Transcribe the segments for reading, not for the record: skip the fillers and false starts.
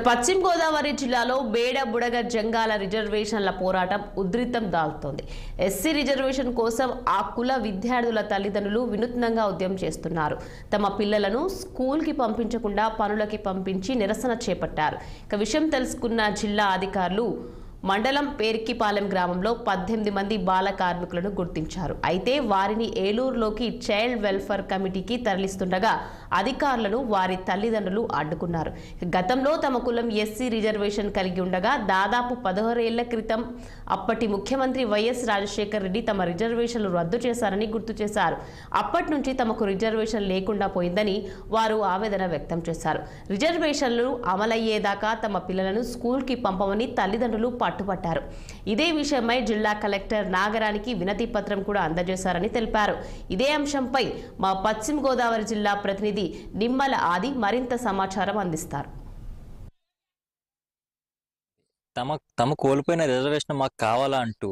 పశ్చిమ గోదావరి జిల్లాలో బేడ బుడగ జంగాల రిజర్వేషన్ల పోరాటం ఉధృతం దాల్తోంది. ఎస్సీ రిజర్వేషన్ కోసం ఆ కుల విద్యార్థుల తల్లిదండ్రులు వినూత్నంగా ఉద్యమం చేస్తున్నారు. తమ పిల్లలను స్కూల్కి పంపించకుండా పనులకి పంపించి నిరసన చేపట్టారు. విషయం తెలుసుకున్న జిల్లా అధికారులు మండలం పేర్కిపాలెం గ్రామంలో 18 మంది బాల కార్మికులను గుర్తించారు. అయితే వారిని ఏలూరులోకి చైల్డ్ వెల్ఫేర్ కమిటీకి తరలిస్తుండగా అధికారులను వారి తల్లిదండ్రులు అడ్డుకున్నారు. గతంలో తమ కులం ఎస్సీ రిజర్వేషన్ కలిగి ఉండగా దాదాపు 16 ఏళ్ల క్రితం అప్పటి ముఖ్యమంత్రి వైఎస్ రాజశేఖర్ రెడ్డి తమ రిజర్వేషన్లు రద్దు చేశారని గుర్తు చేశారు. అప్పటి నుంచి తమకు రిజర్వేషన్ లేకుండా పోయిందని వారు ఆవేదన వ్యక్తం చేశారు. రిజర్వేషన్లు అమలయ్యేదాకా తమ పిల్లలను స్కూల్కి పంపమని తల్లిదండ్రులు పట్టుబట్టారు. ఇదే విషయమై జిల్లా కలెక్టర్ నాగరానికి వినతి పత్రం కూడా అందజేశారని తెలిపారు. ఇదే అంశంపై మా పశ్చిమ గోదావరి జిల్లా ప్రతినిధి నిమ్మల ఆది మరింత సమాచారం అందిస్తారు. తమ కోల్పోయిన రిజర్వేషన్ మాకు కావాలా అంటూ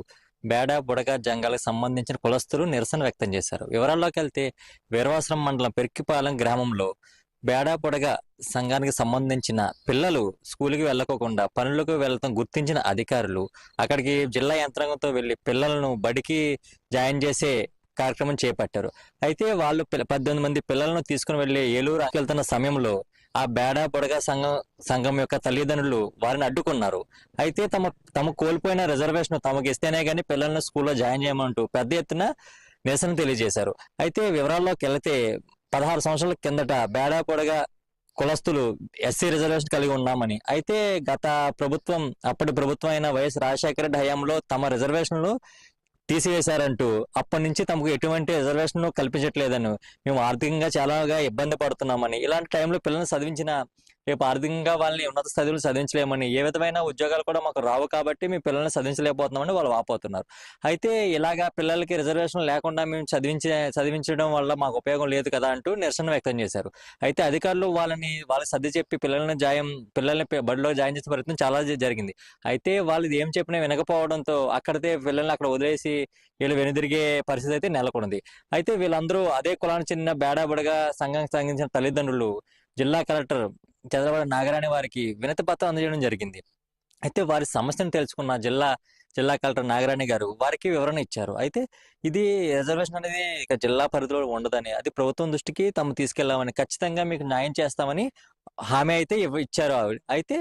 బేడ బుడగ జంగాలకు సంబంధించిన కులస్తులు నిరసన వ్యక్తం చేశారు. వివరాల్లోకి వెళ్తే వీరవాసరం మండలం పెర్కిపాలెం గ్రామంలో బేడ బుడగ సంఘానికి సంబంధించిన పిల్లలు స్కూల్కి వెళ్ళకోకుండా పనులకు వెళ్తాం గుర్తించిన అధికారులు అక్కడికి జిల్లా యంత్రాంగంతో వెళ్లి పిల్లలను బడికి జాయిన్ చేసే కార్యక్రమం చేపట్టారు. అయితే వాళ్ళు 18 మంది పిల్లలను తీసుకుని వెళ్లి ఏలూరు వెళ్తున్న సమయంలో ఆ బేడ బుడగ సంఘం యొక్క తల్లిదండ్రులు వారిని అడ్డుకున్నారు. అయితే తమ కోల్పోయిన రిజర్వేషన్ తమకు ఇస్తేనే కానీ పిల్లలను స్కూల్లో జాయిన్ చేయమంటూ పెద్ద ఎత్తున నిరసన తెలియజేశారు. అయితే వివరాల్లోకి వెళితే 16 సంవత్సరాల కిందట బేడ బుడగ కులస్తులు ఎస్సీ రిజర్వేషన్ కలిగి ఉన్నామని, అయితే గత ప్రభుత్వం అప్పటి ప్రభుత్వం అయిన వైఎస్ రాజశేఖర రెడ్డి హయాంలో తమ రిజర్వేషన్లు తీసివేశారంటూ అప్పటి నుంచి తమకు ఎటువంటి రిజర్వేషన్ కల్పించట్లేదని, మేము ఆర్థికంగా చాలాగా ఇబ్బంది పడుతున్నామని, ఇలాంటి టైంలో పిల్లల్ని చదివించిన రేపు ఆర్థికంగా వాళ్ళని ఉన్నత చదువులు చదివించలేమని, ఏ విధమైన ఉద్యోగాలు కూడా మాకు రావు కాబట్టి మీ పిల్లల్ని చదివించలేకపోతున్నామని వాళ్ళు వాపోతున్నారు. అయితే ఇలాగా పిల్లలకి రిజర్వేషన్ లేకుండా మేము చదివించడం వల్ల మాకు ఉపయోగం లేదు కదా అంటూ నిరసన వ్యక్తం చేశారు. అయితే అధికారులు వాళ్ళకి సర్ది చెప్పి పిల్లల్ని బడిలో జాయిన్ చేసే ప్రయత్నం చాలా జరిగింది. అయితే వాళ్ళు ఏం చెప్పినా వినకపోవడంతో అక్కడితే పిల్లల్ని అక్కడ వదిలేసి వీళ్ళు వెనుదిరిగే పరిస్థితి అయితే నెలకొంది. అయితే వీళ్ళందరూ అదే కులానికి చెందిన బేడ బుడగ సంఘానికి సంబంధించిన తల్లిదండ్రులు జిల్లా కలెక్టర్ చంద్రబాబు నాగరాణి వారికి వినతి పత్రం అందజేయడం జరిగింది. అయితే వారి సమస్యను తెలుసుకున్న జిల్లా కలెక్టర్ నాగరాణి గారు వారికి వివరణ ఇచ్చారు. అయితే ఇది రిజర్వేషన్ అనేది ఇక జిల్లా పరిధిలో ఉండదని, అది ప్రభుత్వం దృష్టికి తాము తీసుకెళ్లామని, ఖచ్చితంగా మీకు న్యాయం చేస్తామని హామీ అయితే ఇచ్చారు ఆవిడ. అయితే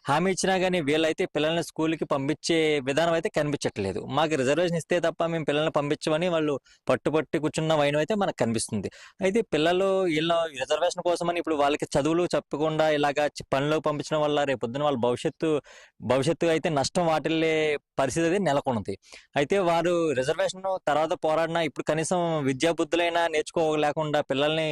హామీ ఇచ్చినా కానీ వీళ్ళైతే పిల్లల్ని స్కూల్కి పంపించే విధానం అయితే కనిపించట్లేదు. మాకు రిజర్వేషన్ ఇస్తే తప్ప మేము పిల్లల్ని పంపించమని వాళ్ళు పట్టుపట్టి కూర్చున్న వైనం అయితే మనకు కనిపిస్తుంది. అయితే పిల్లలు వీళ్ళ రిజర్వేషన్ కోసమని ఇప్పుడు వాళ్ళకి చదువులు చెప్పకుండా ఇలాగా పనిలోకి పంపించడం వల్ల రేపొద్దున వాళ్ళ భవిష్యత్తు అయితే నష్టం వాటిల్లే పరిస్థితి అయితే నెలకొన్నది. అయితే వారు రిజర్వేషన్ తర్వాత పోరాడినా ఇప్పుడు కనీసం విద్యా బుద్ధులైనా నేర్చుకోలేకుండా పిల్లల్ని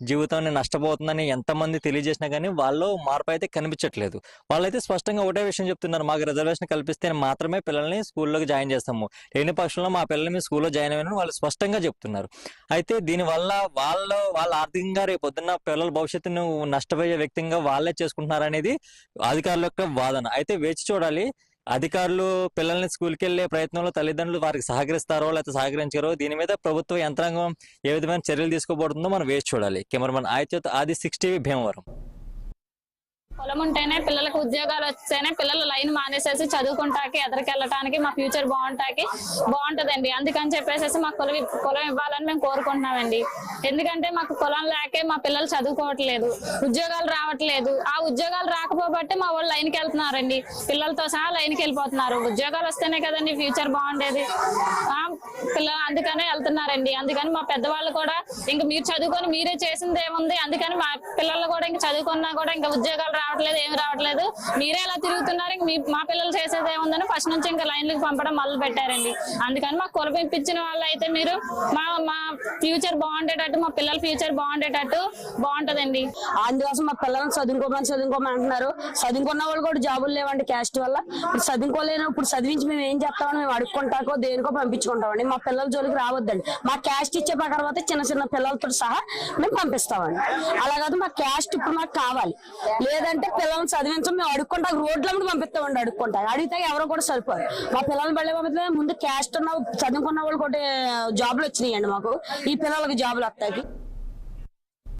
జీవితాన్ని నష్టపోతుందని ఎంతమంది తెలియజేసినా కానీ వాళ్ళు మార్పు అయితే కనిపించట్లేదు. వాళ్ళైతే స్పష్టంగా ఒకటే విషయం చెప్తున్నారు, మాకు రిజర్వేషన్ కల్పిస్తే మాత్రమే పిల్లల్ని స్కూల్లోకి జాయిన్ చేస్తాము, లేని పక్షంలో మా పిల్లల్ని మీ స్కూల్లో జాయిన్ అయ్యారని వాళ్ళు స్పష్టంగా చెప్తున్నారు. అయితే దీనివల్ల వాళ్ళ ఆర్థికంగా రేపు పొద్దున్న పిల్లల భవిష్యత్తును నష్టపోయే వ్యక్తిగా వాళ్ళే చేసుకుంటున్నారనేది అధికారుల యొక్క వాదన. అయితే వేచి చూడాలి, అధికారులు పిల్లల్ని స్కూల్కి వెళ్లే ప్రయత్నంలో తల్లిదండ్రులు వారికి సహకరిస్తారో లేకపోతే సహకరించారో దీని మీద ప్రభుత్వ యంత్రాంగం ఏ విధమైన చర్యలు తీసుకోబడుతుందో మనం వేచి చూడాలి. కెమెరామన్ ఆది 6 TV భీమవరం. పొలం ఉంటేనే పిల్లలకు ఉద్యోగాలు వస్తేనే పిల్లలు లైన్ మానేసేసి చదువుకుంటాకి ఎదరికెళ్ళటానికి మా ఫ్యూచర్ బాగుంటదండి. అందుకని చెప్పేసి మాకు కులం ఇవ్వాలని మేము కోరుకుంటున్నామండి. ఎందుకంటే మాకు కులం లేకే మా పిల్లలు చదువుకోవట్లేదు, ఉద్యోగాలు రావట్లేదు. ఆ ఉద్యోగాలు రాకపోబట్టి మా వాళ్ళు లైన్కి వెళ్తున్నారండి, పిల్లలతో సహా లైన్కి వెళ్ళిపోతున్నారు. ఉద్యోగాలు వస్తేనే కదండి ఫ్యూచర్ బాగుండేది. పిల్లలు అందుకనే వెళ్తున్నారండి. అందుకని మా పెద్దవాళ్ళు కూడా ఇంక మీరు చదువుకొని మీరే చేసింది ఏముంది, అందుకని మా పిల్లలు కూడా ఇంక చదువుకున్నా కూడా ఇంకా ఉద్యోగాలు రావట్లేదు, ఏమి రావట్లేదు, మీరే ఎలా తిరుగుతున్నారు, ఇంక మా పిల్లలు చేసేది ఏముందని ఫస్ట్ నుంచి ఇంకా లైన్లకు పంపడం మొదలు పెట్టారండి. అందుకని మాకు కులం ఇప్పించిన వాళ్ళు అయితే మీరు మా ఫ్యూచర్ బాగుండేటట్టు, మా పిల్లల ఫ్యూచర్ బాగుండేటట్టు బాగుంటదండి. అందుకోసం మా పిల్లల్ని చదువుకోమని అంటున్నారు. చదువుకున్న వాళ్ళు కూడా జాబులు లేవండి క్యాస్ట్ వల్ల. ఇప్పుడు చదువుకోలేను, ఇప్పుడు చదివించి మేము ఏం చేస్తామని మేము అడుక్కుంటాకో దేనికో పంపించుకుంటామండి. మా పిల్లల జోలికి రావద్దండి. మా క్యాస్ట్ ఇచ్చే ప్రకారం అయితే చిన్న పిల్లలతో సహా మేము పంపిస్తామండి. అలాగే మా క్యాస్ట్ ఇప్పుడు మాకు కావాలి, లేదంటే పిల్లల్ని చదివించం మేము అడుక్కుంటా రోడ్ల మీద పంపిస్తామండి. అడిగితే ఎవరో కూడా సరిపోదు. మా పిల్లల్ని బళ్ళే పంపిస్తే ముందు క్యాస్ట్ ఉన్న చదువుకున్న వాళ్ళు కూడా జాబులు వచ్చినాయండి. మాకు ఈ పిల్లలకి జాబులు వస్తాయి.